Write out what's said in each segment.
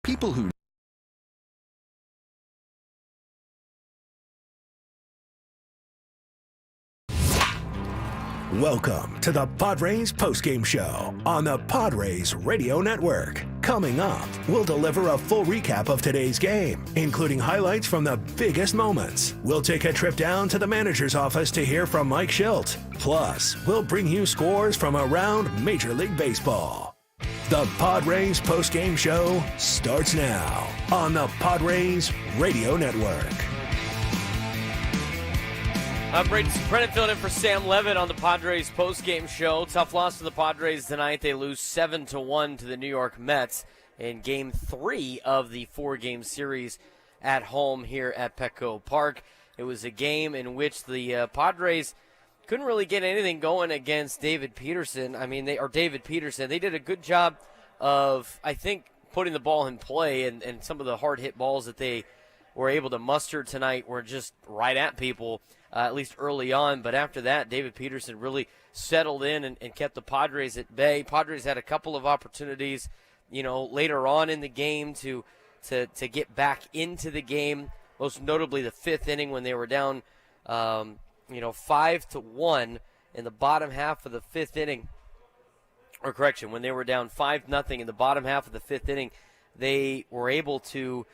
People who Welcome to the Padres Postgame Show on the Padres Radio Network. Coming up, we'll deliver a full recap of today's game, including highlights from the biggest moments. We'll take a trip down to the manager's office to hear from Mike Schilt. Plus, we'll bring you scores from around Major League Baseball. The Padres Postgame Show starts now on the Padres Radio Network. I'm Braden, Surprenant filling in for Sam Levitt on the Padres postgame show. Tough loss to the Padres tonight. They lose 7-1 to the New York Mets in Game 3 of the 4-game series at home here at Petco Park. It was a game in which the Padres couldn't really get anything going against David Peterson. David Peterson. They did a good job of, I think, putting the ball in play, and some of the hard-hit balls that they were able to muster tonight were just right at people. At least early on, but after that, David Peterson really settled in and kept the Padres at bay. Padres had a couple of opportunities, later on in the game to get back into the game. Most notably, the fifth inning when they were down, 5-1 in the bottom half of the fifth inning. Or correction, when they were down 5-0 in the bottom half of the fifth inning, they were able to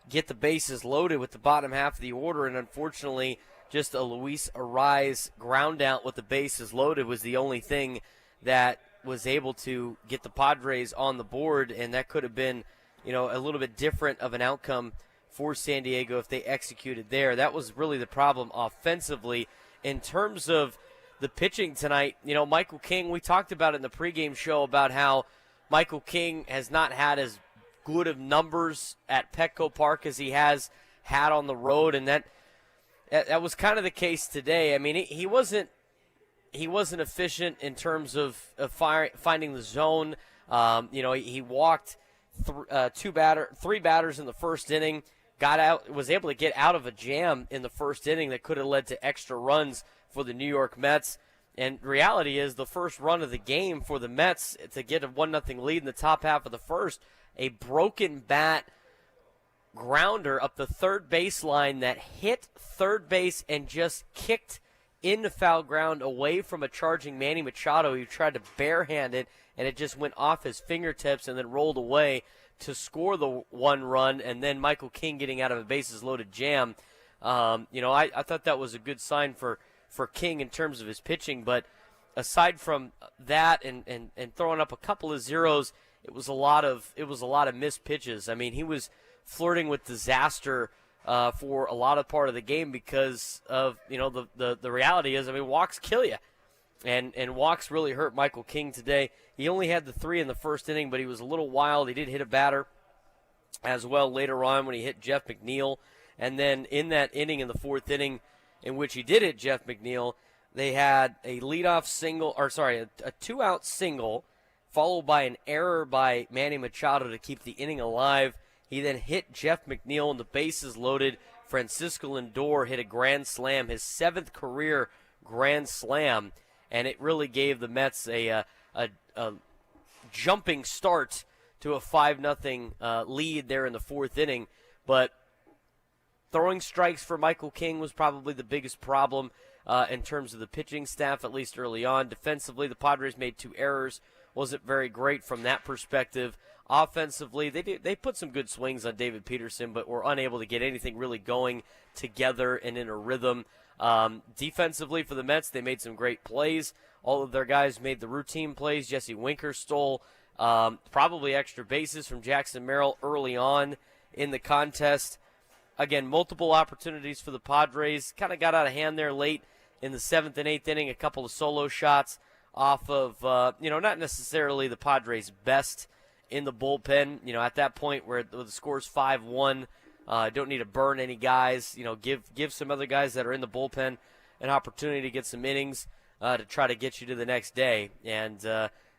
get the bases loaded with the bottom half of the order, and unfortunately, just a Luis Arraez ground out with the bases loaded was the only thing that was able to get the Padres on the board, and that could have been, a little bit different of an outcome for San Diego if they executed there. That was really the problem offensively. In terms of the pitching tonight, Michael King, we talked about it in the pregame show about how Michael King has not had as good of numbers at Petco Park as he has had on the road, and that was kind of the case today. I mean, he wasn't efficient in terms of finding the zone. He walked three batters in the first inning, was able to get out of a jam in the first inning that could have led to extra runs for the New York Mets. And reality is the first run of the game for the Mets to get a 1-0 lead in the top half of the first, a broken bat grounder up the third baseline that hit third base and just kicked into foul ground away from a charging Manny Machado who tried to barehand it, and it just went off his fingertips and then rolled away to score the one run, and then Michael King getting out of a bases-loaded jam. I thought that was a good sign for King in terms of his pitching, but aside from that and throwing up a couple of zeros, it was a lot of missed pitches. I mean, he was flirting with disaster for a lot of part of the game because of, the reality is, walks kill you. And walks really hurt Michael King today. He only had the 3 in the first inning, but he was a little wild. He did hit a batter as well later on when he hit Jeff McNeil. And then in that inning, in the fourth inning, in which he did hit Jeff McNeil, they had a leadoff single, a 2-out single, followed by an error by Manny Machado to keep the inning alive. He then hit Jeff McNeil and the bases loaded. Francisco Lindor hit a grand slam, his 7th career grand slam, and it really gave the Mets a jumping start to a 5-0 lead there in the fourth inning. But throwing strikes for Michael King was probably the biggest problem in terms of the pitching staff, at least early on. Defensively, the Padres made 2 errors. Wasn't very great from that perspective. Offensively, they put some good swings on David Peterson, but were unable to get anything really going together and in a rhythm. Defensively for the Mets, they made some great plays. All of their guys made the routine plays. Jesse Winker stole probably extra bases from Jackson Merrill early on in the contest. Again, multiple opportunities for the Padres. Kind of got out of hand there late in the 7th and 8th inning. A couple of solo shots off of, not necessarily the Padres' best in the bullpen. At that point where the score's 5-1, don't need to burn any guys. Give some other guys that are in the bullpen an opportunity to get some innings to try to get you to the next day. And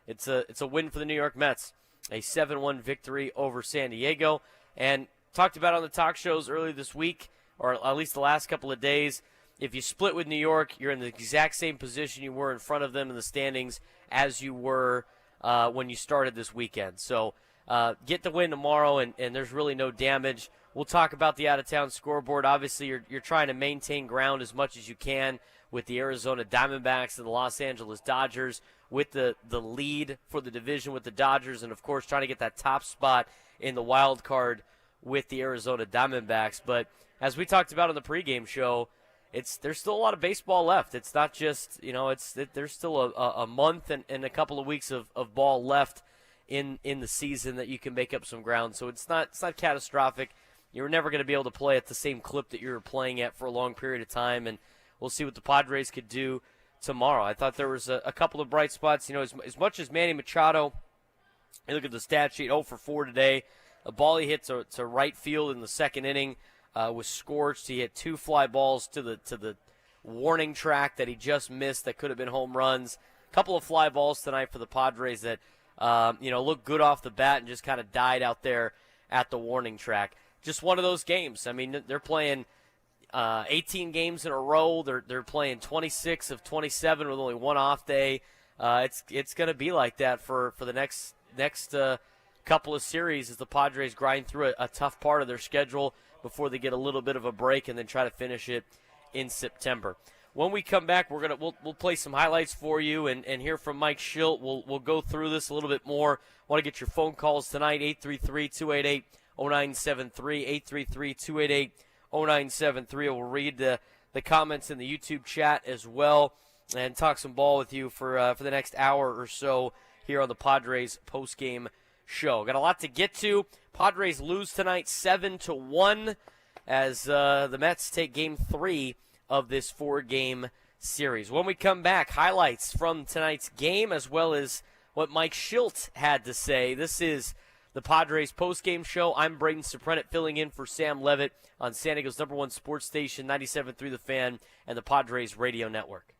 it's a win for the New York Mets, a 7-1 victory over San Diego. And talked about on the talk shows earlier this week, or at least the last couple of days, if you split with New York, you're in the exact same position you were in front of them in the standings as you were when you started this weekend. So get the win tomorrow, and there's really no damage. We'll talk about the out-of-town scoreboard. Obviously, you're trying to maintain ground as much as you can with the Arizona Diamondbacks and the Los Angeles Dodgers, with the lead for the division with the Dodgers, and, of course, trying to get that top spot in the wild card with the Arizona Diamondbacks. But as we talked about on the pregame show, there's still a lot of baseball left. It's not just, there's still a month and a couple of weeks of ball left in the season that you can make up some ground. So it's not catastrophic. You're never going to be able to play at the same clip that you were playing at for a long period of time, and we'll see what the Padres could do tomorrow. I thought there was a couple of bright spots. As much as Manny Machado, you look at the stat sheet, 0 for 4 today. A ball he hit to right field in the second inning was scorched. He hit 2 fly balls to the warning track that he just missed that could have been home runs. A couple of fly balls tonight for the Padres that looked good off the bat and just kind of died out there at the warning track. Just one of those games. I mean, they're playing 18 games in a row. They're playing 26 of 27 with only one off day. It's going to be like that for the next couple of series as the Padres grind through a tough part of their schedule before they get a little bit of a break and then try to finish it in September. When we come back, we'll play some highlights for you and hear from Mike Schilt. We'll go through this a little bit more. Want to get your phone calls tonight, 833-288-0973, 833-288-0973. We'll read the comments in the YouTube chat as well and talk some ball with you for the next hour or so here on the Padres postgame show. Got a lot to get to. Padres lose tonight 7-1 as the Mets take Game 3 of this 4-game series. When we come back, highlights from tonight's game as well as what Mike Schilt had to say. This is the Padres postgame show. I'm Braden Surprenant filling in for Sam Levitt on San Diego's #1 sports station, 97.3 The Fan, and the Padres Radio Network.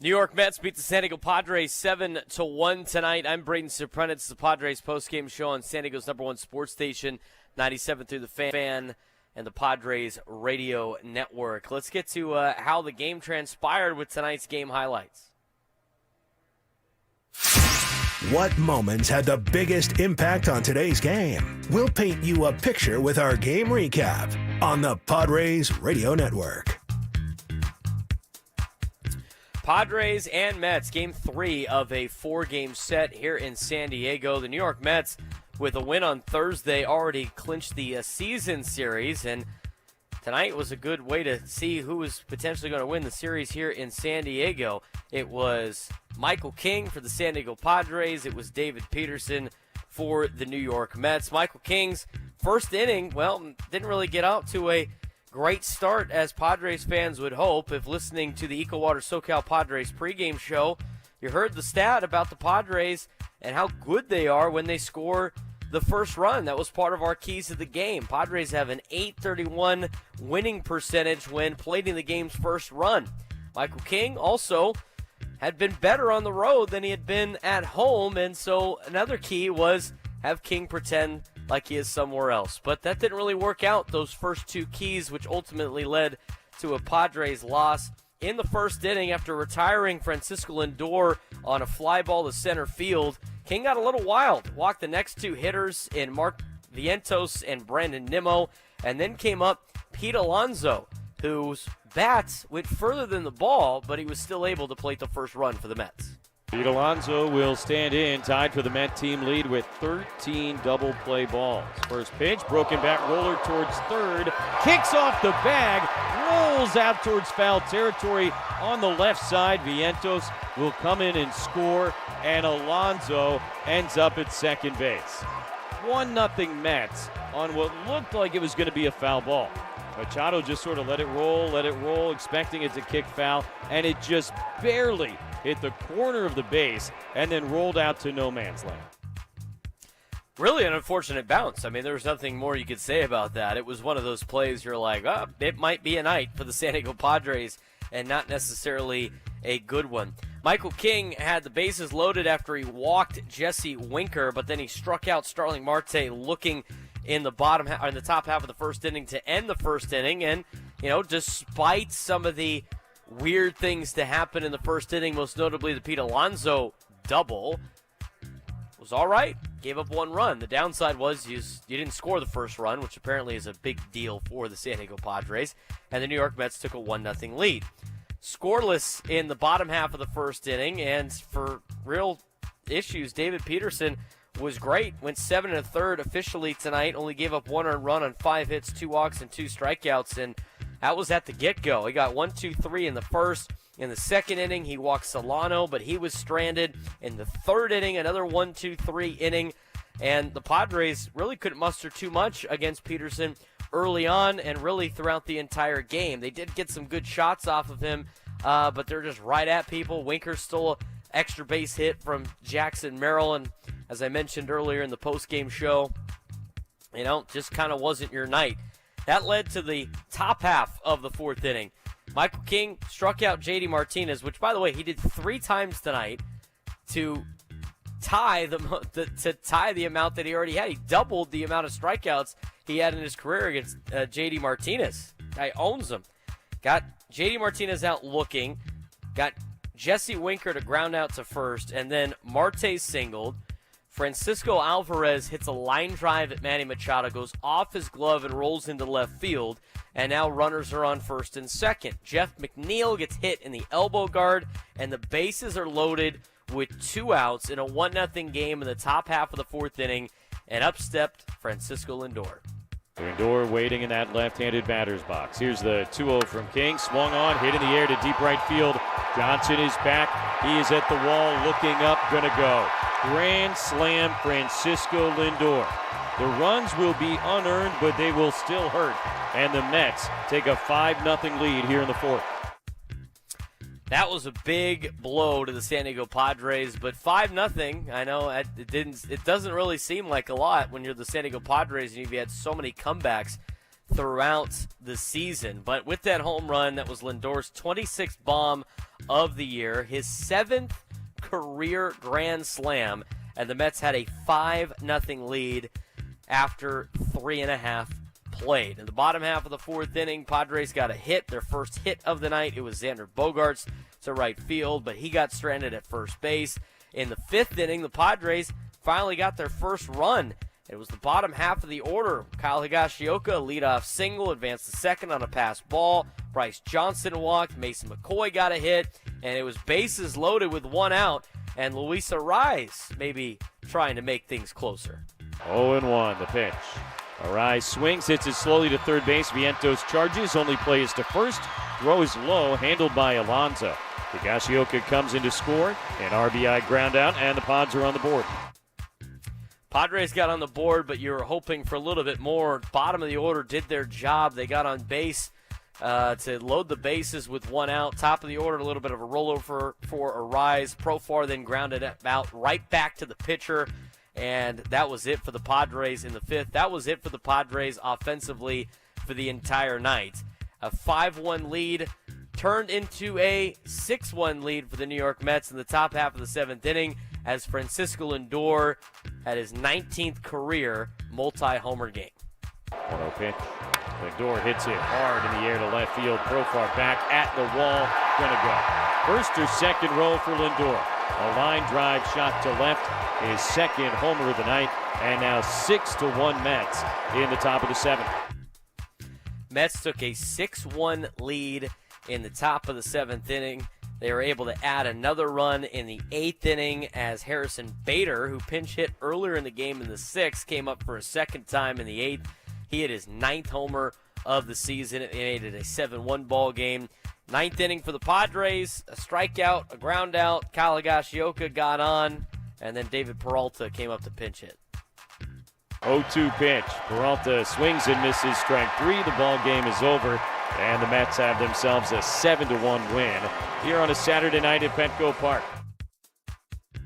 New York Mets beat the San Diego Padres 7-1 tonight. I'm Braden Surprenant. It's the Padres postgame show on San Diego's #1 sports station, 97 through the Fan, and the Padres Radio Network. Let's get to how the game transpired with tonight's game highlights. What moments had the biggest impact on today's game? We'll paint you a picture with our game recap on the Padres Radio Network. Padres and Mets, Game 3 of a 4-game set here in San Diego. The New York Mets, with a win on Thursday, already clinched the season series, and tonight was a good way to see who was potentially going to win the series here in San Diego. It was Michael King for the San Diego Padres. It was David Peterson for the New York Mets. Michael King's first inning, well, didn't really get out to a great start as Padres fans would hope. If listening to the EcoWater SoCal Padres pregame show, you heard the stat about the Padres and how good they are when they score the first run. That was part of our keys to the game. Padres have an .831 winning percentage when plating the game's first run. Michael King also had been better on the road than he had been at home, and so another key was have King pretend like he is somewhere else. But that didn't really work out, those first two keys, which ultimately led to a Padres loss. In the first inning, after retiring Francisco Lindor on a fly ball to center field, King got a little wild, walked the next two hitters in Mark Vientos and Brandon Nimmo, and then came up Pete Alonso, whose bats went further than the ball, but he was still able to plate the first run for the Mets. Pete Alonso will stand in, tied for the Met team lead with 13 double play balls. First pitch, broken back roller towards third, kicks off the bag, rolls out towards foul territory on the left side. Vientos will come in and score, and Alonso ends up at second base. 1-0 Mets on what looked like it was going to be a foul ball. Machado just sort of let it roll, expecting it to kick foul, and it just barely hit the corner of the base and then rolled out to no man's land. Really an unfortunate bounce. I mean, there was nothing more you could say about that. It was one of those plays you're like, oh, it might be a night for the San Diego Padres and not necessarily a good one. Michael King had the bases loaded after he walked Jesse Winker, but then he struck out Starling Marte looking in the top half of the first inning to end the first inning. And, despite some of the weird things to happen in the first inning, most notably the Pete Alonso double, was all right. Gave up one run. The downside was you didn't score the first run, which apparently is a big deal for the San Diego Padres, and the New York Mets took a 1-0 lead. Scoreless in the bottom half of the first inning, and for real issues, David Peterson was great. Went 7 1/3 officially tonight. Only gave up one earned run on 5 hits, 2 walks, and 2 strikeouts, and that was at the get-go. He got 1, 2, 3 in the first. In the second inning, he walked Solano, but he was stranded. In the third inning, another 1, 2, 3 inning, and the Padres really couldn't muster too much against Peterson early on and really throughout the entire game. They did get some good shots off of him, but they're just right at people. Winker stole an extra base hit from Jackson Merrill, and as I mentioned earlier in the postgame show, just kind of wasn't your night. That led to the top half of the fourth inning. Michael King struck out J.D. Martinez, which, by the way, he did 3 times tonight to tie the amount that he already had. He doubled the amount of strikeouts he had in his career against J.D. Martinez. Guy owns him. Got J.D. Martinez out looking, got Jesse Winker to ground out to first, and then Marte singled. Francisco Alvarez hits a line drive at Manny Machado, goes off his glove and rolls into left field, and now runners are on first and second. Jeff McNeil gets hit in the elbow guard, and the bases are loaded with 2 outs in a 1-0 game in the top half of the fourth inning, and up stepped Francisco Lindor. Lindor waiting in that left-handed batter's box. Here's the 2-0 from King. Swung on, hit in the air to deep right field. Johnson is back. He is at the wall, looking up, gonna go. Grand slam, Francisco Lindor. The runs will be unearned, but they will still hurt. And the Mets take a 5-0 lead here in the fourth. That was a big blow to the San Diego Padres, but 5-0, I know it doesn't really seem like a lot when you're the San Diego Padres and you've had so many comebacks throughout the season. But with that home run, that was Lindor's 26th bomb of the year, his 7th career grand slam, and the Mets had a 5-0 lead after 3.5 played. In the bottom half of the fourth inning, Padres got a hit, their first hit of the night. It was Xander Bogaerts to right field, but he got stranded at first base. In the fifth inning, the Padres finally got their first run. It was the bottom half of the order. Kyle Higashioka, a leadoff single, advanced to second on a pass ball. Bryce Johnson walked. Mason McCoy got a hit, and it was bases loaded with one out. And Luis Arraez maybe trying to make things closer. 0-1, the pitch. Arraez swings, hits it slowly to third base. Vientos charges, only play is to first. Throw is low, handled by Alonso. Higashioka comes in to score, an RBI ground out, and the Pods are on the board. Padres got on the board, but you were hoping for a little bit more. Bottom of the order did their job. They got on base to load the bases with one out. Top of the order, a little bit of a rollover for Arraez. Profar then grounded it out right back to the pitcher, and that was it for the Padres in the fifth. That was it for the Padres offensively for the entire night. A 5-1 lead turned into a 6-1 lead for the New York Mets in the top half of the seventh inning as Francisco Lindor had his 19th career multi-homer game. 1-0 pitch. Lindor hits it hard in the air to left field. Profar back at the wall. Gonna go. First or second row for Lindor. A line drive shot to left. His second homer of the night. And now 6-1 Mets in the top of the seventh. Mets took a 6-1 lead in the top of the seventh inning. They were able to add another run in the eighth inning as Harrison Bader, who pinch hit earlier in the game in the sixth, came up for a second time in the eighth. He hit his ninth homer of the season. It made it a 7-1 ball game. Ninth inning for the Padres, a strikeout, a ground out. Kyle Higashioka got on, and then David Peralta came up to pinch hit. 0-2 pitch. Peralta swings and misses strike three. The ball game is over, and the Mets have themselves a 7-1 win here on a Saturday night at Petco Park.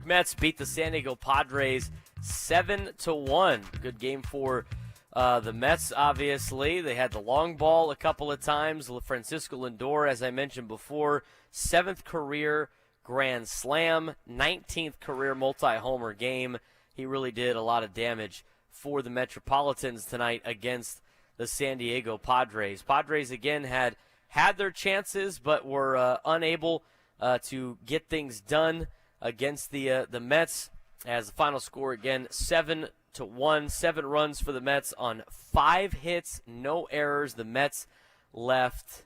Mets beat the San Diego Padres 7-1. Good game for the Mets, obviously. They had the long ball a couple of times. Francisco Lindor, as I mentioned before, 7th career grand slam, 19th career multi-homer game. He really did a lot of damage for the Metropolitans tonight against the San Diego Padres. Padres, again, had their chances, but were unable to get things done against the Mets. As the final score, again, 7-1, 7 runs for the Mets on 5 hits, no errors. The Mets left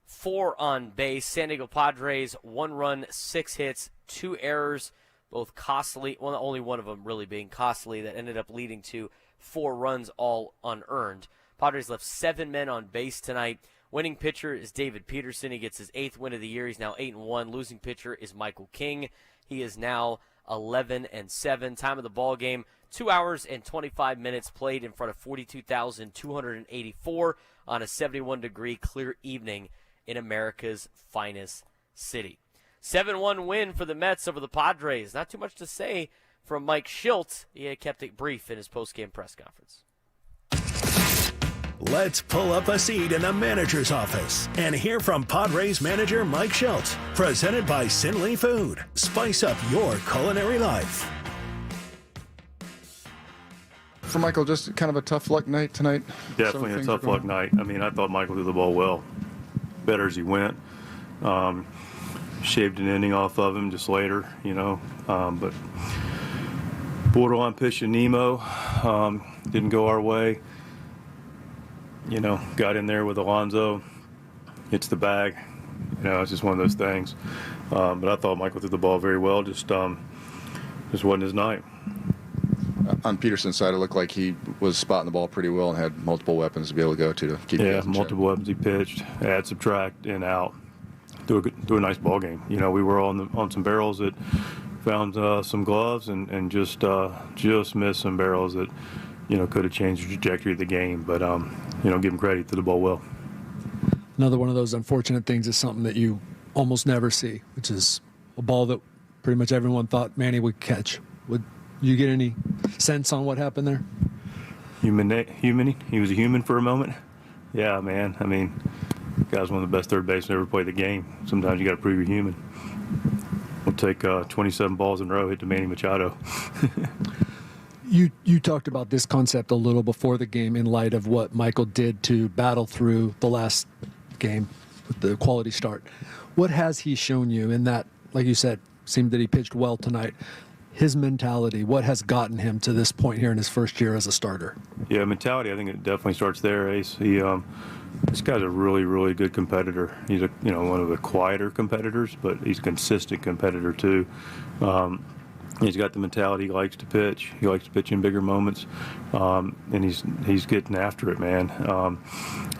4 on base. San Diego Padres, 1 run, 6 hits, 2 errors, both costly. Well, only one of them really being costly that ended up leading to 4 runs, all unearned. Padres left 7 men on base tonight. Winning pitcher is David Peterson. He gets his 8th win of the year. He's now 8-1. Losing pitcher is Michael King. He is now 11-7. Time of the ball game, 2 hours and 25 minutes played in front of 42,284 on a 71-degree clear evening in America's finest city. 7-1 win for the Mets over the Padres. Not too much to say from Mike Shildt. He kept it brief in his post-game press conference. Let's pull up a seat in the manager's office and hear from Padres manager Mike Shildt. Presented by Sinley Food. Spice up your culinary life. For Michael, just kind of a tough luck night tonight. Definitely a tough luck night. I mean, I thought Michael threw the ball well, better as he went. Shaved an inning off of him just later, but borderline pitch to Nemo didn't go our way. Got in there with Alonso, hits the bag. It's just one of those things. But I thought Michael threw the ball very well. Just wasn't his night. On Peterson's side, it looked like he was spotting the ball pretty well and had multiple weapons to be able to go to keep it in check. Multiple weapons he pitched, add, subtract, in, out. Do a nice ball game. We were on some barrels that found some gloves and just missed some barrels that could have changed the trajectory of the game. But give him credit, threw the ball well. Another one of those unfortunate things is something that you almost never see, which is a ball that pretty much everyone thought Manny would catch. Would you get any sense on what happened there? Human. He was a human for a moment. Yeah, man. I mean, the guy's one of the best third basemen ever played the game. Sometimes you got to prove you're human. We'll take 27 balls in a row, hit to Manny Machado. You talked about this concept a little before the game in light of what Michael did to battle through the last game with the quality start. What has he shown you in that, like you said, seemed that he pitched well tonight? His mentality, what has gotten him to this point here in his first year as a starter? Yeah, mentality, I think it definitely starts there, Ace. This guy's a really, really good competitor. He's one of the quieter competitors, but he's a consistent competitor too. He's got the mentality. He likes to pitch. He likes to pitch in bigger moments, and he's getting after it, man.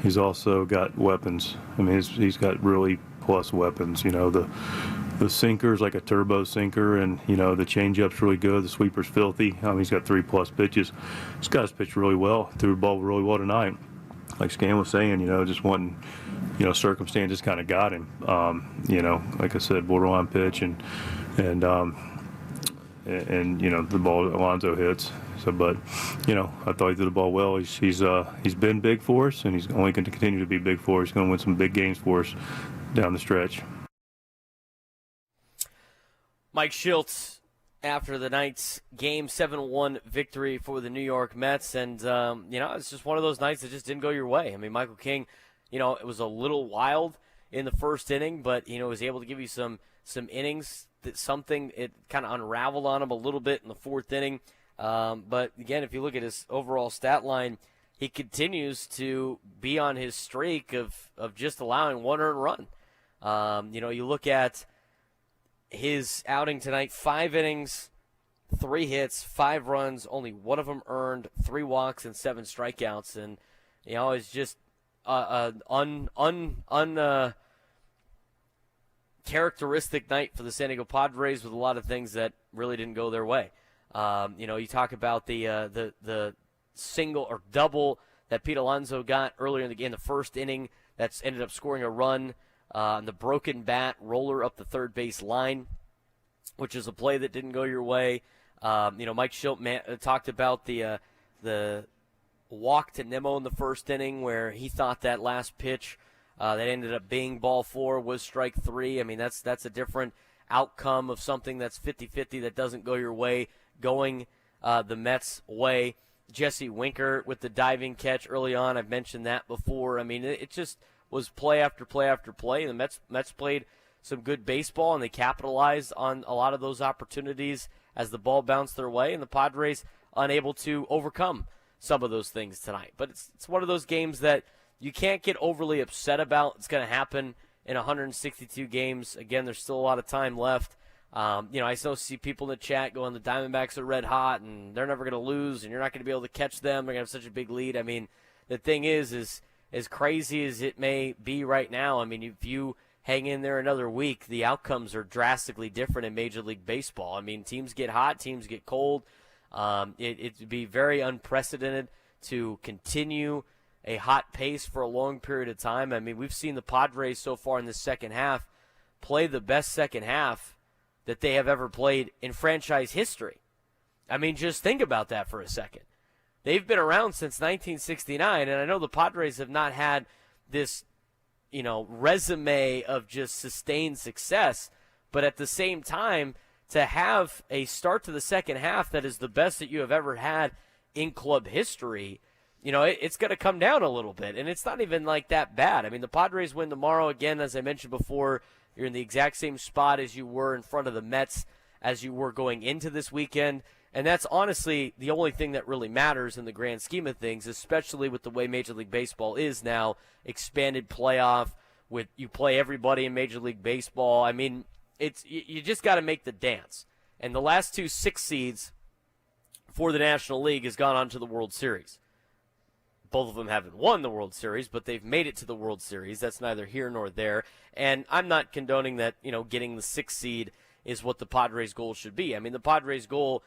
He's also got weapons. I mean, he's got really plus weapons. The sinker's like a turbo sinker, and the changeup's really good. The sweeper's filthy. He's got 3+ pitches. This guy's pitched really well. Threw the ball really well tonight. Like Scan was saying, just wanting, circumstances kind of got him. Like I said, borderline pitch and the ball Alonso hits. So, but I thought he did the ball well. He's been big for us, and he's only going to continue to be big for us. He's going to win some big games for us down the stretch. Mike Shildt after the night's game 7-1 victory for the New York Mets, and it's just one of those nights that just didn't go your way. I mean, Michael King, it was a little wild in the first inning, but was able to give you some innings. It kind of unraveled on him a little bit in the fourth inning. But again, if you look at his overall stat line, he continues to be on his streak of just allowing one earned run. You look at his outing tonight, 5 innings, 3 hits, 5 runs, only one of them earned, 3 walks and 7 strikeouts. And, it's just characteristic night for the San Diego Padres with a lot of things that really didn't go their way. You talk about the single or double that Pete Alonso got earlier in the game, the first inning, that's ended up scoring a run. The broken bat roller up the third base line, which is a play that didn't go your way. Mike Shildt talked about the walk to Nimmo in the first inning where he thought that last pitch that ended up being ball 4 was strike 3. I mean, that's a different outcome of something that's 50-50 that doesn't go your way, going the Mets' way. Jesse Winker with the diving catch early on. I've mentioned that before. I mean, it just was play after play after play. The Mets played some good baseball, and they capitalized on a lot of those opportunities as the ball bounced their way, and the Padres unable to overcome some of those things tonight. But it's one of those games that you can't get overly upset about. It's going to happen in 162 games. Again, there's still a lot of time left. I still see people in the chat going, the Diamondbacks are red hot, and they're never going to lose, and you're not going to be able to catch them. They're going to have such a big lead. I mean, the thing is as crazy as it may be right now, I mean, if you hang in there another week, the outcomes are drastically different in Major League Baseball. I mean, teams get hot, teams get cold. It would be very unprecedented to continue a hot pace for a long period of time. I mean, we've seen the Padres so far in the second half play the best second half that they have ever played in franchise history. I mean, just think about that for a second. They've been around since 1969, and I know the Padres have not had this, resume of just sustained success, but at the same time, to have a start to the second half that is the best that you have ever had in club history, it's going to come down a little bit, and it's not even like that bad. I mean, the Padres win tomorrow again, as I mentioned before. You're in the exact same spot as you were in front of the Mets as you were going into this weekend. And that's honestly the only thing that really matters in the grand scheme of things, especially with the way Major League Baseball is now, expanded playoff, with you play everybody in Major League Baseball. I mean, you just got to make the dance. And the last 2 6 seeds for the National League has gone on to the World Series. Both of them haven't won the World Series, but they've made it to the World Series. That's neither here nor there. And I'm not condoning that, getting the 6th seed is what the Padres' goal should be. I mean, the Padres' goal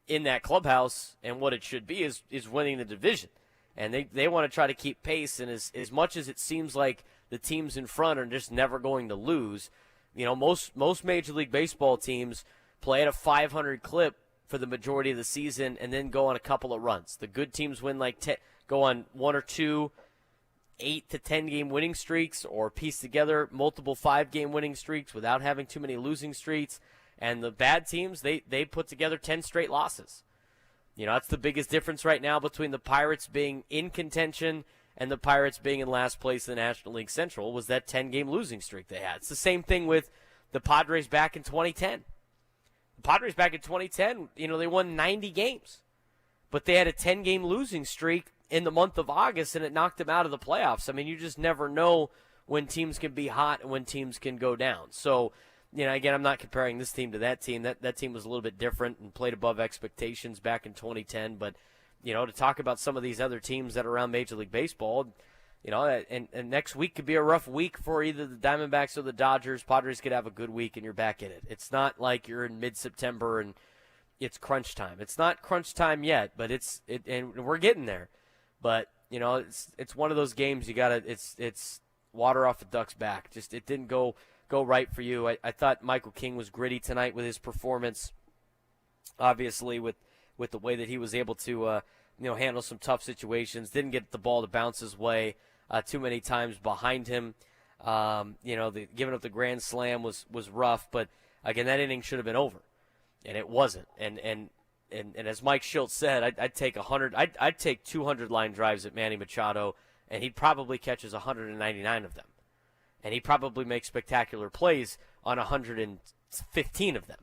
in that clubhouse and what it should be is winning the division. And they want to try to keep pace. And as much as it seems like the teams in front are just never going to lose, most Major League Baseball teams play at a 500 clip for the majority of the season and then go on a couple of runs. The good teams win go on 1 or 2 8 to 10 game winning streaks, or piece together multiple 5-game winning streaks without having too many losing streaks. And the bad teams, they put together 10 straight losses. That's the biggest difference right now between the Pirates being in contention and the Pirates being in last place in the National League Central was that 10-game losing streak they had. It's the same thing with the Padres back in 2010. The Padres back in 2010, they won 90 games. But they had a 10-game losing streak in the month of August, and it knocked them out of the playoffs. I mean, you just never know when teams can be hot and when teams can go down. So, again, I'm not comparing this team to that team. That team was a little bit different and played above expectations back in 2010. But, to talk about some of these other teams that are around Major League Baseball, and next week could be a rough week for either the Diamondbacks or the Dodgers. Padres could have a good week and you're back in it. It's not like you're in mid-September and it's crunch time. It's not crunch time yet, but and we're getting there. But, it's one of those games you got to it's water off a duck's back. Just it didn't go right for you. I thought Michael King was gritty tonight with his performance, obviously with the way that he was able to handle some tough situations. Didn't get the ball to bounce his way too many times behind him. Giving up the grand slam was rough, but again, that inning should have been over, and it wasn't. And as Mike Schultz said, I'd take 100. I'd take 200 line drives at Manny Machado, and he probably catches 199 of them, and he probably makes spectacular plays on 115 of them.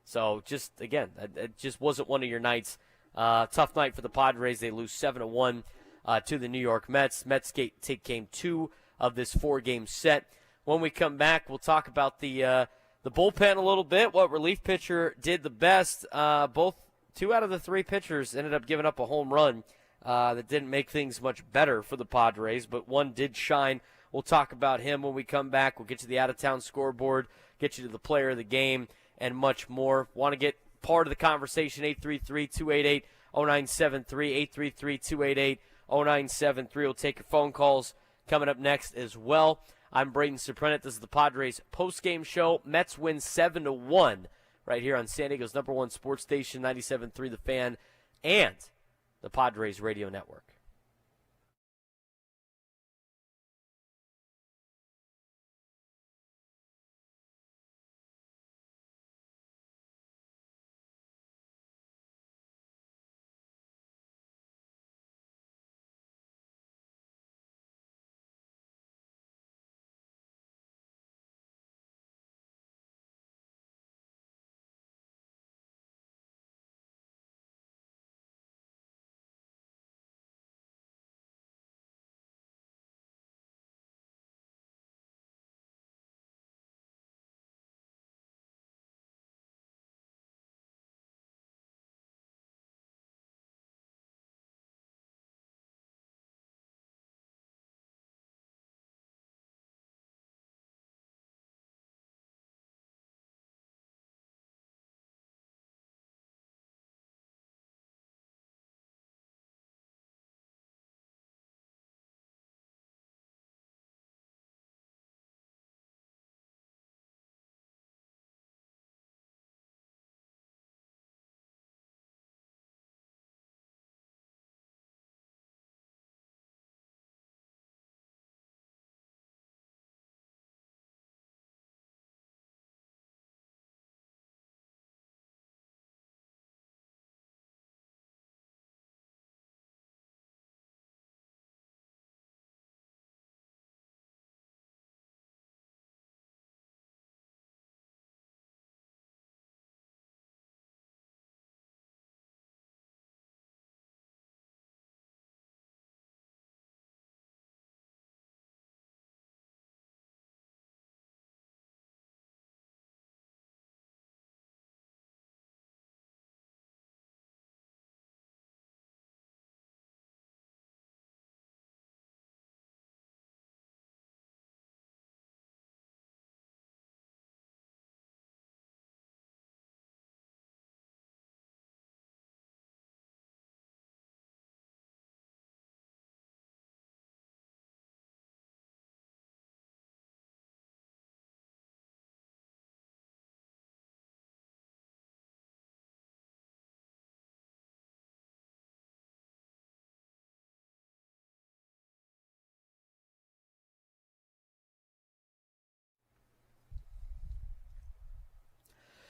So just again, it just wasn't one of your nights. Tough night for the Padres. They lose 7-1 to the New York Mets. Mets take game 2 of this 4-game set. When we come back, we'll talk about the bullpen a little bit. What relief pitcher did the best? Both 2 out of the 3 pitchers ended up giving up a home run that didn't make things much better for the Padres, but one did shine. We'll talk about him when we come back. We'll get to the out-of-town scoreboard, get you to the player of the game, and much more. Want to get part of the conversation, 833-288-0973, 833-288-0973. We'll take your phone calls coming up next as well. I'm Braden Surprenant. This is the Padres post-game show. Mets win 7-1 right here on San Diego's #1 sports station, 97.3 The Fan, and the Padres Radio Network.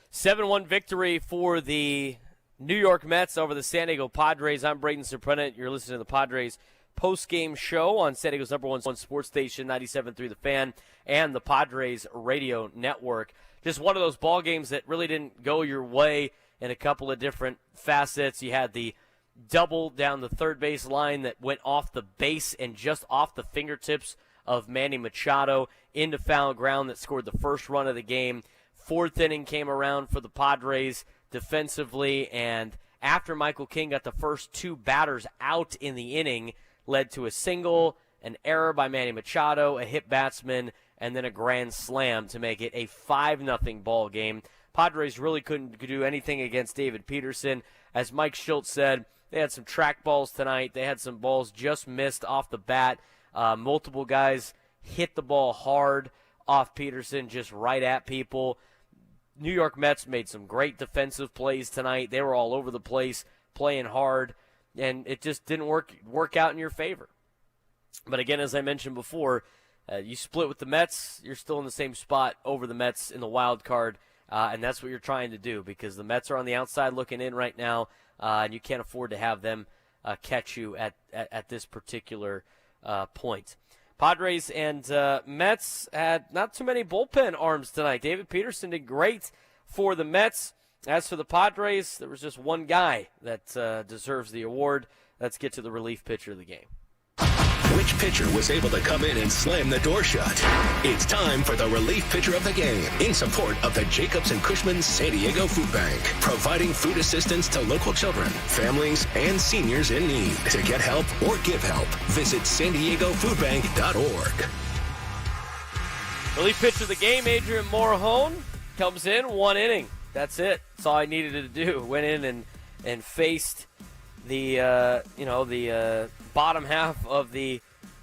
Seven-one victory for the New York Mets over the San Diego Padres. I'm Braden Surprenant. You're listening to the Padres post-game show on San Diego's number one sports station, 97.3 The Fan, and the Padres radio network. Just one of those ball games that really didn't go your way in a couple of different facets. You had the double down the third base line that went off the base and just off the fingertips of Manny Machado into foul ground that scored the first run of the game. Fourth inning came around for the Padres defensively, and after Michael King got the first two batters out in the inning, led to a single, an error by Manny Machado, a hit batsman, and then a grand slam to make it a 5-0 ball game. Padres really couldn't do anything against David Peterson. As Mike Schultz said, they had some track balls tonight. They had some balls just missed off the bat. Multiple guys hit the ball hard off Peterson, just right at people. New York Mets made some great defensive plays tonight. They were all over the place, playing hard, and it just didn't work out in your favor. But again, as I mentioned before, you split with the Mets, you're still in the same spot over the Mets in the wild card, and that's what you're trying to do because the Mets are on the outside looking in right now, and you can't afford to have them catch you at this particular point. Padres and Mets had not too many bullpen arms tonight. David Peterson did great for the Mets. As for the Padres, there was just one guy that deserves the award. Let's get to the relief pitcher of the game. Which pitcher was able to come in and slam the door shut? It's time for the relief pitcher of the game in support of the Jacobs & Cushman San Diego Food Bank, providing food assistance to local children, families, and seniors in need. To get help or give help, visit SanDiegoFoodBank.org. Relief pitcher of the game, Adrian Morahone, comes in 1 inning. That's it. That's all I needed to do. Went in and faced the bottom half of the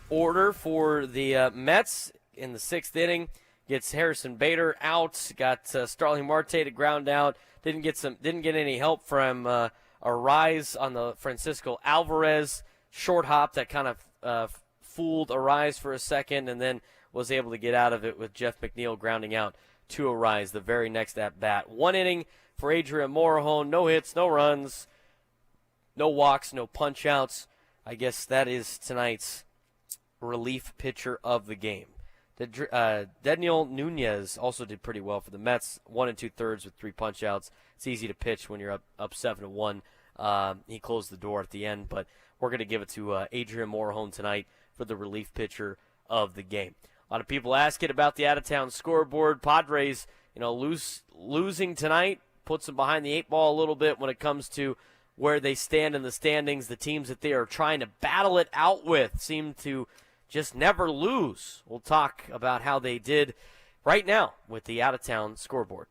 order for the Mets in the 6th inning. Gets Harrison Bader out. Got Starling Marte to ground out. Didn't get any help from a rise on the Francisco Alvarez short hop that kind of fooled Arise for a second, and then was able to get out of it with Jeff McNeil grounding out to Arise the very next at bat. 1 inning for Adrian Morahone. No hits, no runs, no walks, no punch outs. I guess that is tonight's relief pitcher of the game. Daniel Nunez also did pretty well for the Mets. 1 2/3 with 3 punch outs. It's easy to pitch when you're up 7-1. He closed the door at the end, but we're going to give it to Adrian Morahone tonight for the relief pitcher of the game. A lot of people asking about the out-of-town scoreboard. Padres, losing tonight puts them behind the 8 ball a little bit when it comes to where they stand in the standings. The teams that they are trying to battle it out with seem to just never lose. We'll talk about how they did right now with the out-of-town scoreboard.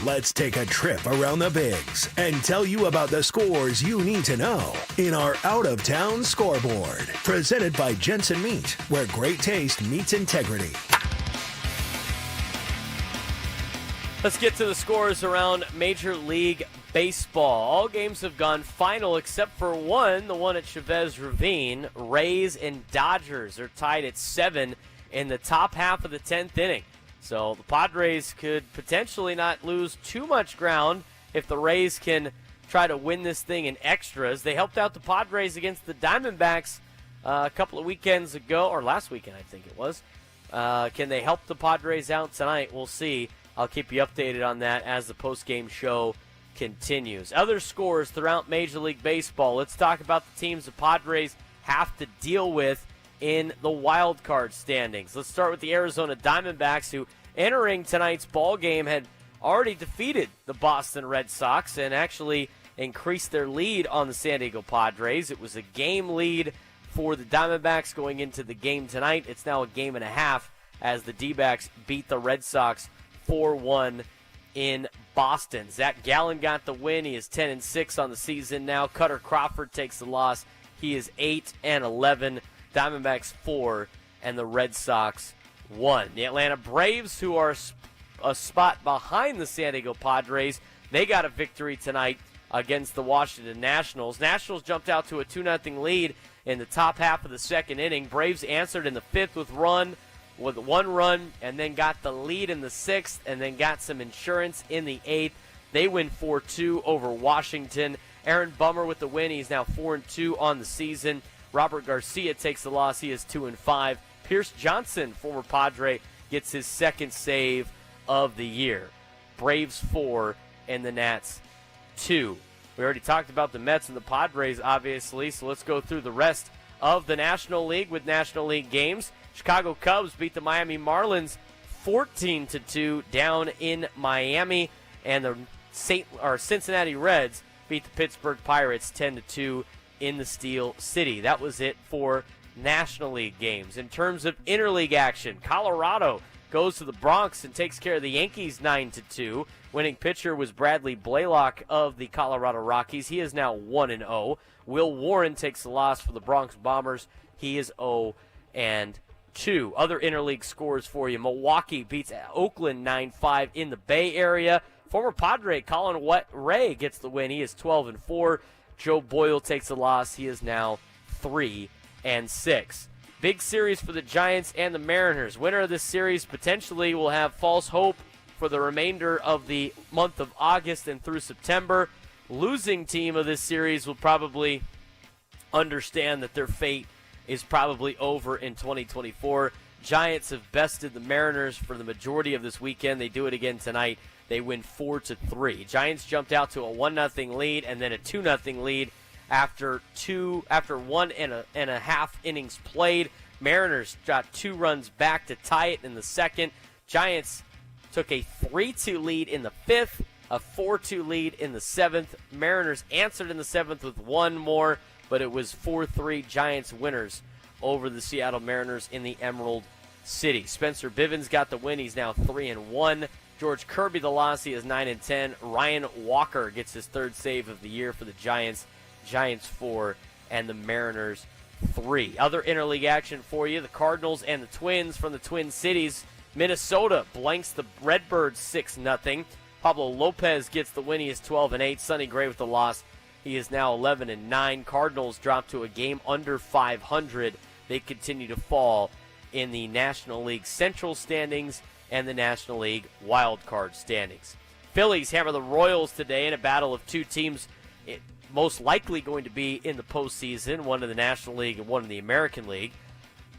Let's take a trip around the Bigs and tell you about the scores you need to know in our out-of-town scoreboard. Presented by Jensen Meat, where great taste meets integrity. Let's get to the scores around Major League Baseball. All games have gone final except for one, the one at Chavez Ravine. Rays and Dodgers are tied at 7 in the top half of the 10th inning. So the Padres could potentially not lose too much ground if the Rays can try to win this thing in extras. They helped out the Padres against the Diamondbacks a couple of weekends ago, or last weekend I think it was. Can they help the Padres out tonight? We'll see. I'll keep you updated on that as the post-game show continues. Other scores throughout Major League Baseball. Let's talk about the teams the Padres have to deal with in the wild card standings. Let's start with the Arizona Diamondbacks, who entering tonight's ball game had already defeated the Boston Red Sox and actually increased their lead on the San Diego Padres. It was a game lead for the Diamondbacks going into the game tonight. It's now a game and a half as the D-backs beat the Red Sox 4-1 in Boston. Zach Gallen got the win. He is 10-6 on the season now. Cutter Crawford takes the loss. He is 8-11. Diamondbacks 4 and the Red Sox 1. The Atlanta Braves, who are a spot behind the San Diego Padres, they got a victory tonight against the Washington Nationals. Nationals jumped out to a 2-0 lead in the top half of the second inning. Braves answered in the 5th with with 1 run and then got the lead in the 6th and then got some insurance in the 8th. They win 4-2 over Washington. Aaron Bummer with the win. He's now 4-2 on the season. Robert Garcia takes the loss. He is 2-5. Pierce Johnson, former Padre, gets his 2nd save of the year. Braves 4 and the Nats 2. We already talked about the Mets and the Padres, obviously, so let's go through the rest of the National League with National League games. Chicago Cubs beat the Miami Marlins 14-2 down in Miami, and the Cincinnati Reds beat the Pittsburgh Pirates 10-2 in the Steel City. That was it for National League games. In terms of interleague action, Colorado goes to the Bronx and takes care of the Yankees 9-2. Winning pitcher was Bradley Blaylock of the Colorado Rockies. He is now 1-0. Will Warren takes the loss for the Bronx Bombers. He is 0-2. Other interleague scores for you. Milwaukee beats Oakland 9-5 in the Bay Area. Former Padre Colin Ray gets the win. He is 12-4. Joe Boyle takes the loss. He is now 3-6. Big series for the Giants and the Mariners. Winner of this series potentially will have false hope for the remainder of the month of August and through September. Losing team of this series will probably understand that their fate is probably over in 2024. Giants have bested the Mariners for the majority of this weekend. They do it again tonight. They win 4-3. Giants jumped out to a 1-0 lead and then a 2-0 lead after 1.5 innings played. Mariners got 2 runs back to tie it in the 2nd. Giants took a 3-2 lead in the 5th, a 4-2 lead in the 7th. Mariners answered in the 7th with 1 more, but it was 4-3 Giants winners over the Seattle Mariners in the Emerald City. Spencer Bivens got the win. He's now 3-1. George Kirby the loss. He is 9-10. Ryan Walker gets his 3rd save of the year for the Giants. Giants 4 and the Mariners 3. Other interleague action for you. The Cardinals and the Twins from the Twin Cities. Minnesota blanks the Redbirds 6-0. Pablo Lopez gets the win. He is 12-8. Sonny Gray with the loss. He is now 11-9. Cardinals drop to a game under 500. They continue to fall in the National League Central standings and the National League Wild Card standings. Phillies hammer the Royals today in a battle of 2 teams most likely going to be in the postseason, one in the National League and one in the American League.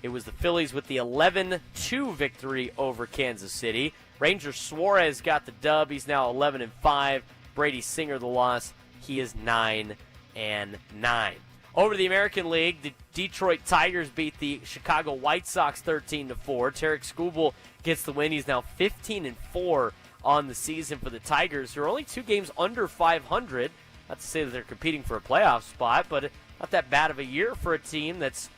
It was the Phillies with the 11-2 victory over Kansas City. Ranger Suarez got the dub. He's now 11-5. Brady Singer the loss. He is 9-9. Over to the American League, the Detroit Tigers beat the Chicago White Sox 13-4. Tarek Skubal gets the win. He's now 15-4 on the season for the Tigers, who are only 2 games under 500. Not to say that they're competing for a playoff spot, but not that bad of a year for a team that's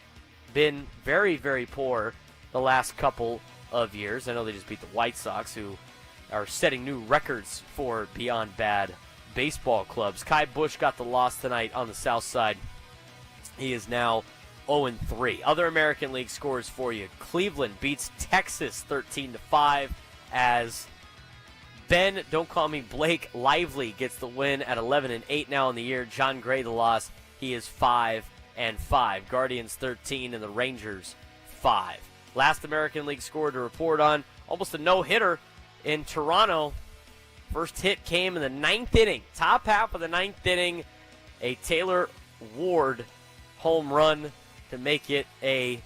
been very, very poor the last couple of years. I know they just beat the White Sox, who are setting new records for beyond bad baseball clubs. Kai Busch got the loss tonight on the South Side. He is now 0-3. Other American League scores for you. Cleveland beats Texas 13-5 as Ben, don't call me Blake Lively, gets the win at 11-8 now in the year. John Gray the loss. He is 5-5. Guardians 13 and the Rangers 5. Last American League score to report on, almost a no-hitter in Toronto. First hit came in the 9th inning. Top half of the 9th inning. A Taylor Ward home run to make it a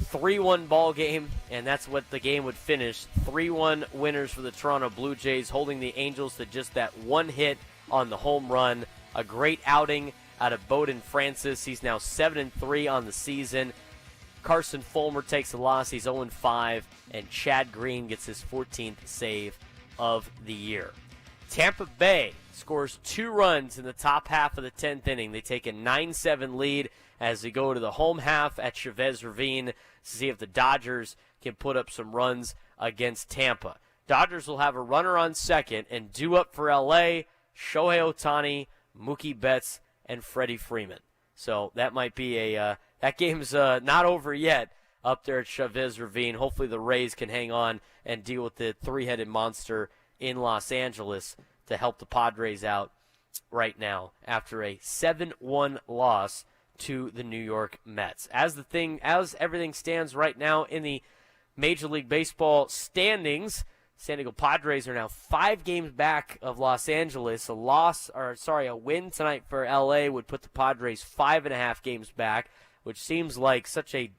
3-1 ball game, and that's what the game would finish. 3-1 winners for the Toronto Blue Jays, holding the Angels to just that 1 hit on the home run. A great outing out of Bowden Francis. He's now 7-3 on the season. Carson Fulmer takes the loss. He's 0-5, and Chad Green gets his 14th save of the year. Tampa Bay scores 2 runs in the top half of the 10th inning. They take a 9-7 lead as they go to the home half at Chavez Ravine to see if the Dodgers can put up some runs against Tampa. Dodgers will have a runner on second, and due up for L.A., Shohei Ohtani, Mookie Betts, and Freddie Freeman. So that might be that game's not over yet up there at Chavez Ravine. Hopefully the Rays can hang on and deal with the 3-headed monster in Los Angeles to help the Padres out right now after a 7-1 loss to the New York Mets. As everything stands right now in the Major League Baseball standings. San Diego Padres are now 5 games back of Los Angeles. A win tonight for LA would put the Padres 5.5 games back, which seems like such a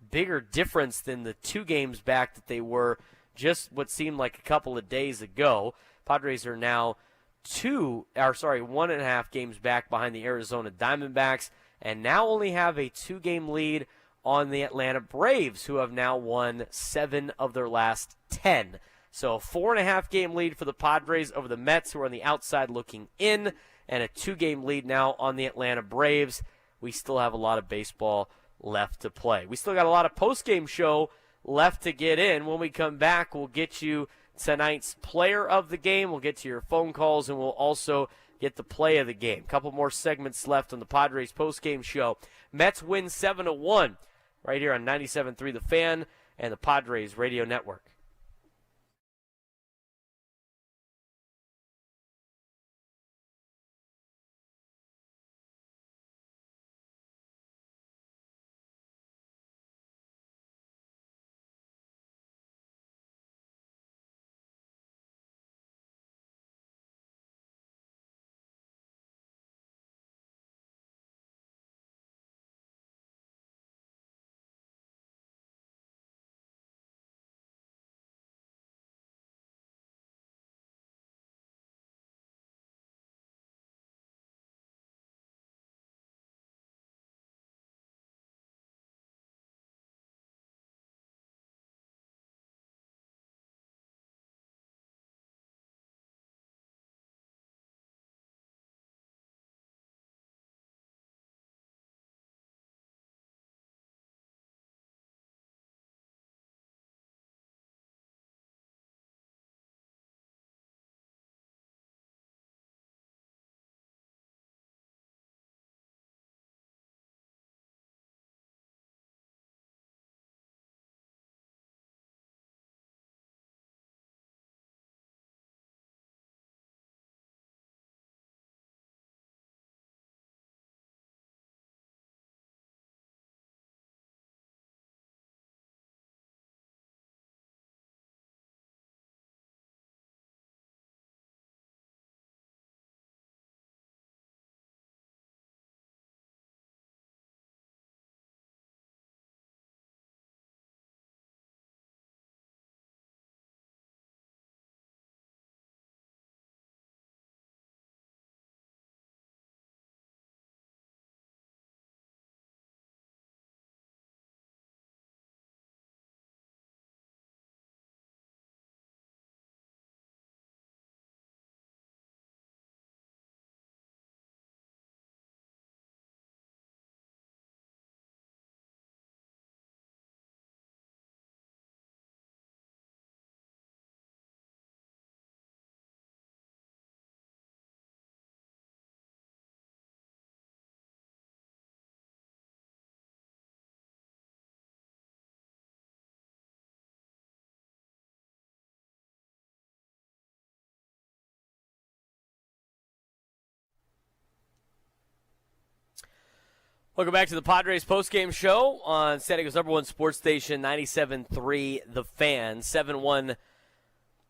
bigger difference than the 2 games back that they were just what seemed like a couple of days ago. Padres are now 1.5 games back behind the Arizona Diamondbacks, and now only have a 2-game lead on the Atlanta Braves, who have now won 7 of their last 10. So a 4.5-game lead for the Padres over the Mets, who are on the outside looking in, and a 2-game lead now on the Atlanta Braves. We still have a lot of baseball left to play. We still got a lot of post-game show left to get in. When we come back, we'll get you tonight's player of the game. We'll get to your phone calls, and we'll also get the play of the game. Couple more segments left on the Padres post-game show. Mets win 7-1 right here on 97.3 The Fan and the Padres Radio Network. Welcome back to the Padres postgame show on San Diego's #1 sports station, 97.3 The Fan. 7-1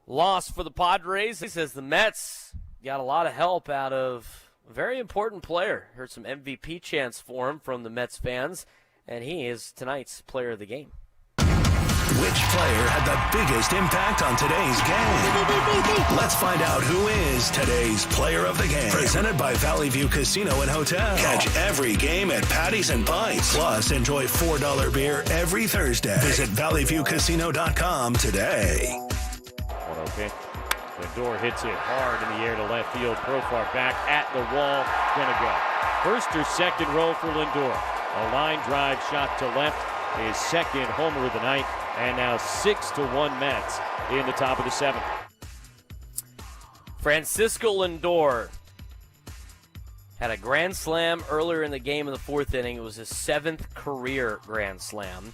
loss for the Padres. He says the Mets got a lot of help out of a very important player. Heard some MVP chants for him from the Mets fans, and he is tonight's player of the game. Which player had the biggest impact on today's game? Let's find out who is today's player of the game. Presented by Valley View Casino and Hotel. Catch every game at Patties and Pints. Plus, enjoy $4 beer every Thursday. Visit valleyviewcasino.com today. Okay. Lindor hits it hard in the air to left field. Profar back at the wall. Gonna go. First or second row for Lindor. A line drive shot to left. His second homer of the night. And now 6-1 Mets in the top of the 7th. Francisco Lindor had a grand slam earlier in the game in the 4th inning. It was his 7th career grand slam.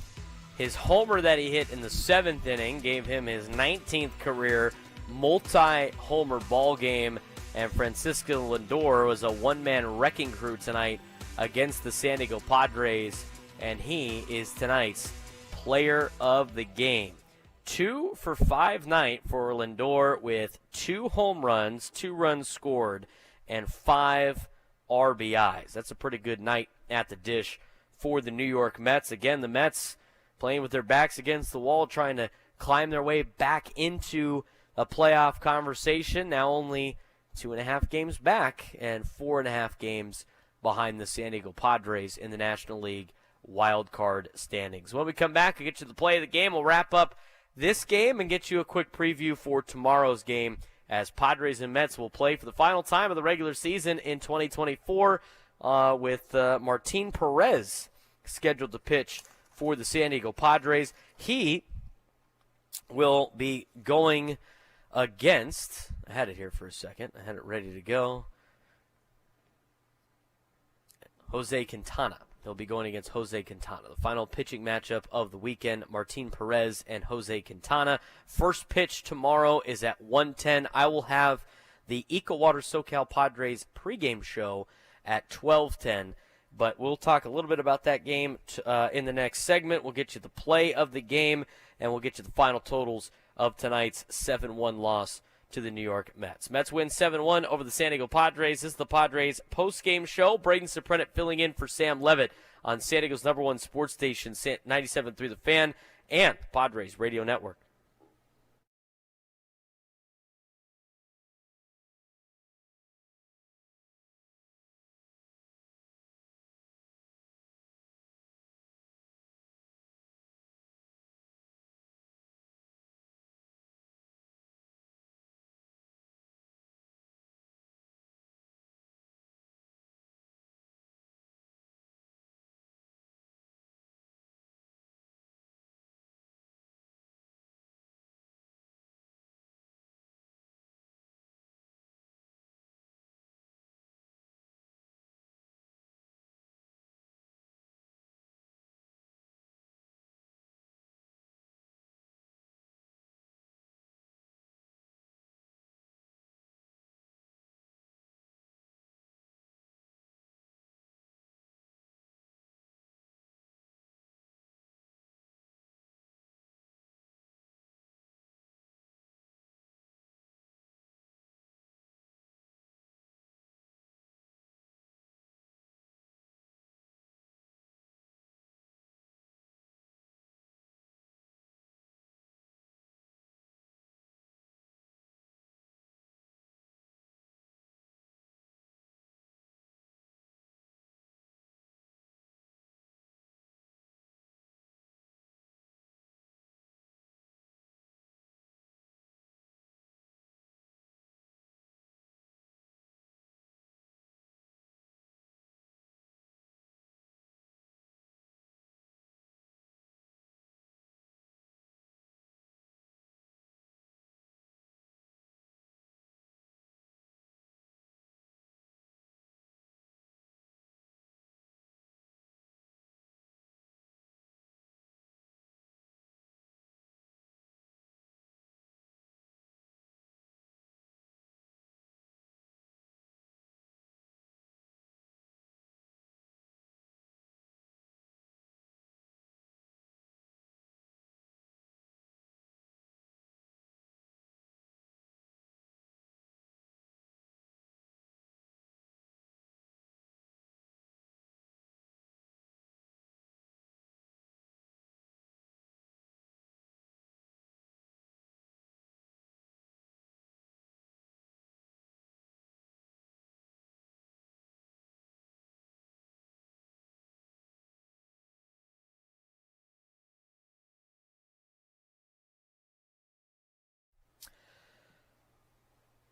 His homer that he hit in the 7th inning gave him his 19th career multi-homer ball game. And Francisco Lindor was a one-man wrecking crew tonight against the San Diego Padres. And he is tonight's player of the game. 2 for 5 night for Lindor with 2 home runs, 2 runs scored, and 5 RBIs. That's a pretty good night at the dish for the New York Mets. Again, the Mets playing with their backs against the wall, trying to climb their way back into a playoff conversation. Now only 2.5 games back and 4.5 games behind the San Diego Padres in the National League wild card standings. When we come back, we'll get you the play of the game. We'll wrap up this game and get you a quick preview for tomorrow's game as Padres and Mets will play for the final time of the regular season in 2024 with Martin Perez scheduled to pitch for the San Diego Padres. He will be going against, I had it here for a second, I had it ready to go, Jose Quintana. He'll be going against Jose Quintana. The final pitching matchup of the weekend, Martin Perez and Jose Quintana. First pitch tomorrow is at 1:10. I will have the EcoWater SoCal Padres pregame show at 12:10. But we'll talk a little bit about that game in the next segment. We'll get you the play of the game, and we'll get you the final totals of tonight's 7-1 loss to the New York Mets. Mets win 7-1 over the San Diego Padres. This is the Padres post-game show. Braden Surprenant filling in for Sam Levitt on San Diego's #1 sports station, 97.3 The Fan, and Padres Radio Network.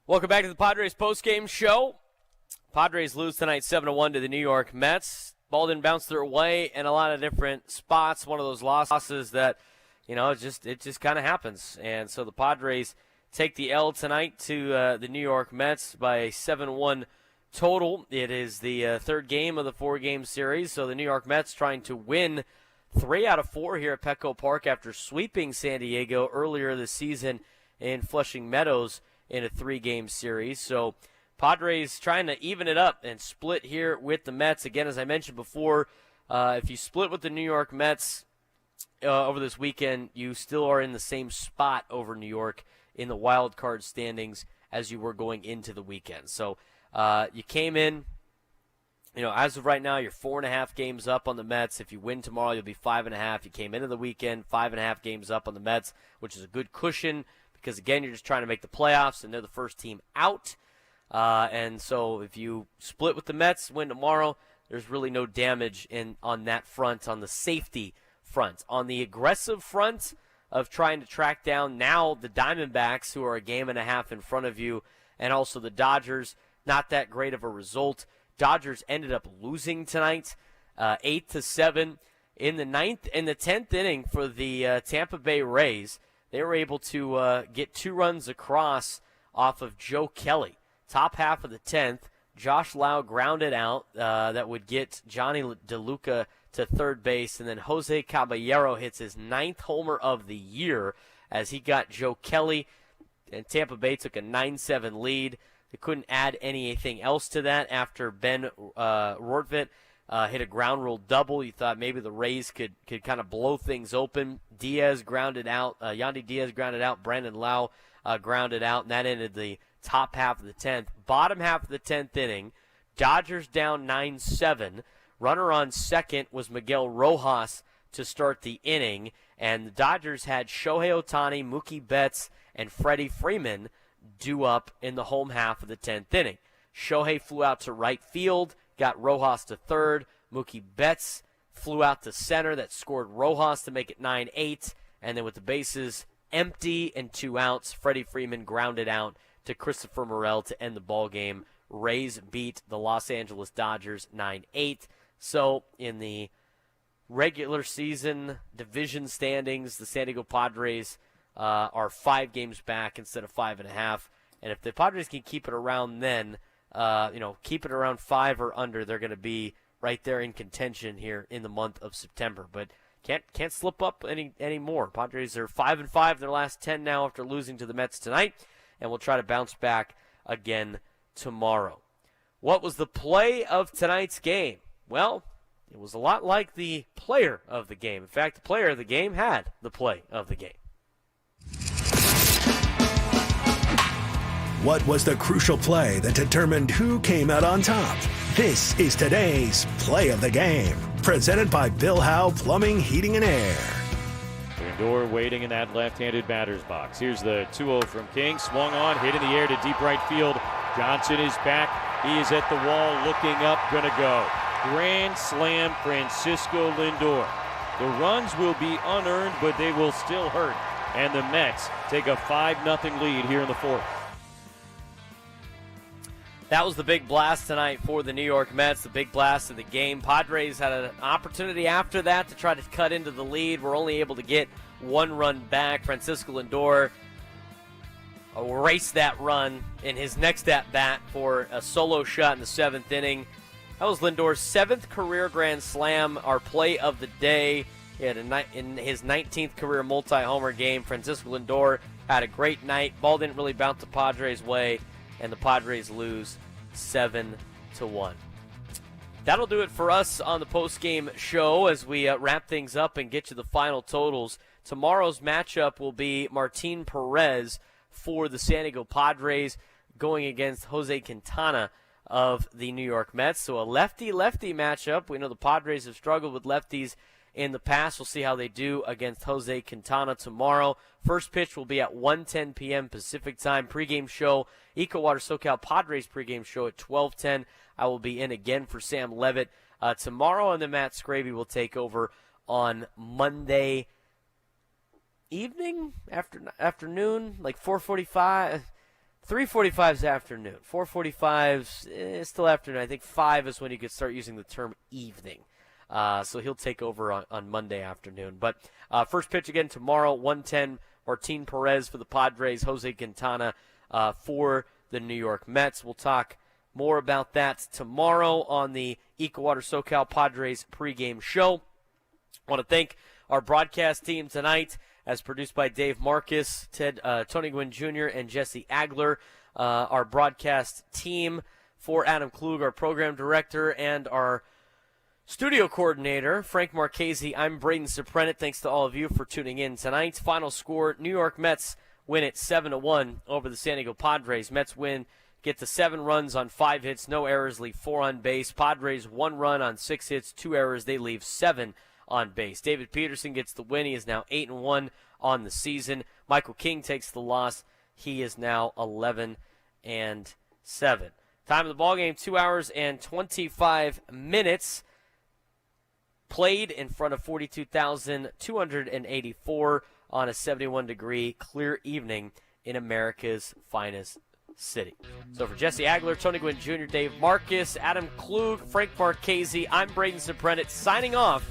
Welcome back to the Padres postgame show. Padres lose tonight 7-1 to the New York Mets. Ball didn't bounce their way in a lot of different spots. One of those losses that, it just kind of happens. And so the Padres take the L tonight to the New York Mets by a 7-1 total. It is the third game of the 4-game series. So the New York Mets trying to win 3 out of 4 here at Petco Park after sweeping San Diego earlier this season in Flushing Meadows in a 3-game series. So Padres trying to even it up and split here with the Mets. Again, as I mentioned before, if you split with the New York Mets, over this weekend, you still are in the same spot over New York in the wild card standings as you were going into the weekend. So you came in, as of right now, you're 4.5 games up on the Mets. If you win tomorrow, you'll be 5.5. You came into the weekend 5.5 games up on the Mets, which is a good cushion because, again, you're just trying to make the playoffs, and they're the first team out. And so if you split with the Mets, win tomorrow, there's really no damage on that front, on the safety front. On the aggressive front of trying to track down now the Diamondbacks, who are a game and a half in front of you, and also the Dodgers, not that great of a result. Dodgers ended up losing tonight, 8-7 in the 10th inning for the Tampa Bay Rays. They were able to get 2 runs across off of Joe Kelly. Top half of the 10th, Josh Lau grounded out that would get Johnny DeLuca to third base, and then Jose Caballero hits his 9th homer of the year as he got Joe Kelly, and Tampa Bay took a 9-7 lead. They couldn't add anything else to that after Ben Rortvedt hit a ground rule double. You thought maybe the Rays could kind of blow things open. Diaz grounded out. Yandy Diaz grounded out. Brandon Lau grounded out, and that ended the top half of the 10th. Bottom half of the 10th inning, Dodgers down 9-7. Runner on second was Miguel Rojas to start the inning, and the Dodgers had Shohei Ohtani, Mookie Betts, and Freddie Freeman due up in the home half of the 10th inning. Shohei flew out to right field, got Rojas to third. Mookie Betts flew out to center. That scored Rojas to make it 9-8. And then with the bases empty and 2 outs, Freddie Freeman grounded out to Christopher Morel to end the ball game. Rays beat the Los Angeles Dodgers 9-8. So in the regular season division standings, the San Diego Padres are 5 games back instead of 5.5. And if the Padres can keep it around then, keep it around 5 or under, they're going to be right there in contention here in the month of September. But can't slip up any more. Padres are 5-5 their last 10 now after losing to the Mets tonight, and we'll try to bounce back again tomorrow. What was the play of tonight's game? Well, it was a lot like the player of the game. In fact, the player of the game had the play of the game. What was the crucial play that determined who came out on top? This is today's Play of the Game, presented by Bill Howe Plumbing, Heating, and Air. Lindor waiting in that left-handed batter's box. Here's the 2-0 from King. Swung on, hit in the air to deep right field. Johnson is back. He is at the wall, looking up, gonna go. Grand slam, Francisco Lindor. The runs will be unearned, but they will still hurt. And the Mets take a 5-0 lead here in the 4th. That was the big blast tonight for the New York Mets, the big blast of the game. Padres had an opportunity after that to try to cut into the lead. We're only able to get 1 run back. Francisco Lindor erased that run in his next at-bat for a solo shot in the 7th inning. That was Lindor's 7th career grand slam, our play of the day. He had in his 19th career multi-homer game. Francisco Lindor had a great night. Ball didn't really bounce the Padres' way, and the Padres lose 7-1. That'll do it for us on the post-game show as we wrap things up and get to the final totals. Tomorrow's matchup will be Martin Perez for the San Diego Padres going against Jose Quintana of the New York Mets. So a lefty-lefty matchup. We know the Padres have struggled with lefties in the past. We'll see how they do against Jose Quintana tomorrow. First pitch will be at 1:10 p.m. Pacific time. Pregame show, EcoWater SoCal Padres pregame show at 12:10. I will be in again for Sam Levitt tomorrow, and then Matt Scraby will take over on Monday evening, afternoon, like 4:45. 3:45 is afternoon. 4:45 is still afternoon. I think 5 is when you could start using the term evening. So he'll take over on Monday afternoon. But first pitch again tomorrow, 1:10, Martin Perez for the Padres, Jose Quintana for the New York Mets. We'll talk more about that tomorrow on the EcoWater SoCal Padres pregame show. I want to thank our broadcast team tonight, as produced by Dave Marcus, Tony Gwynn Jr., and Jesse Agler. Our broadcast team for Adam Klug, our program director, and our Studio coordinator Frank Marchese, I'm Braden Surprenant. Thanks to all of you for tuning in tonight. Final score, New York Mets win it 7-1 over the San Diego Padres. Mets win, get to 7 runs on 5 hits, no errors, leave 4 on base. Padres 1 run on 6 hits, 2 errors, they leave 7 on base. David Peterson gets the win. He is now 8-1 on the season. Michael King takes the loss. He is now 11-7. Time of the ballgame, 2 hours and 25 minutes. Played in front of 42,284 on a 71-degree clear evening in America's finest city. So for Jesse Agler, Tony Gwynn Jr., Dave Marcus, Adam Klug, Frank Marchese, I'm Braden Surprenant signing off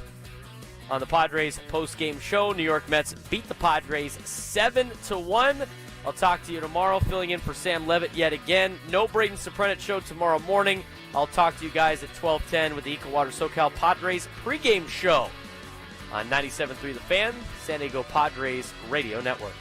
on the Padres post-game show. New York Mets beat the Padres 7-1. I'll talk to you tomorrow, filling in for Sam Levitt yet again. No Braden Surprenant show tomorrow morning. I'll talk to you guys at 12:10 with the Eco Water SoCal Padres pregame show on 97.3 The Fan, San Diego Padres Radio Network.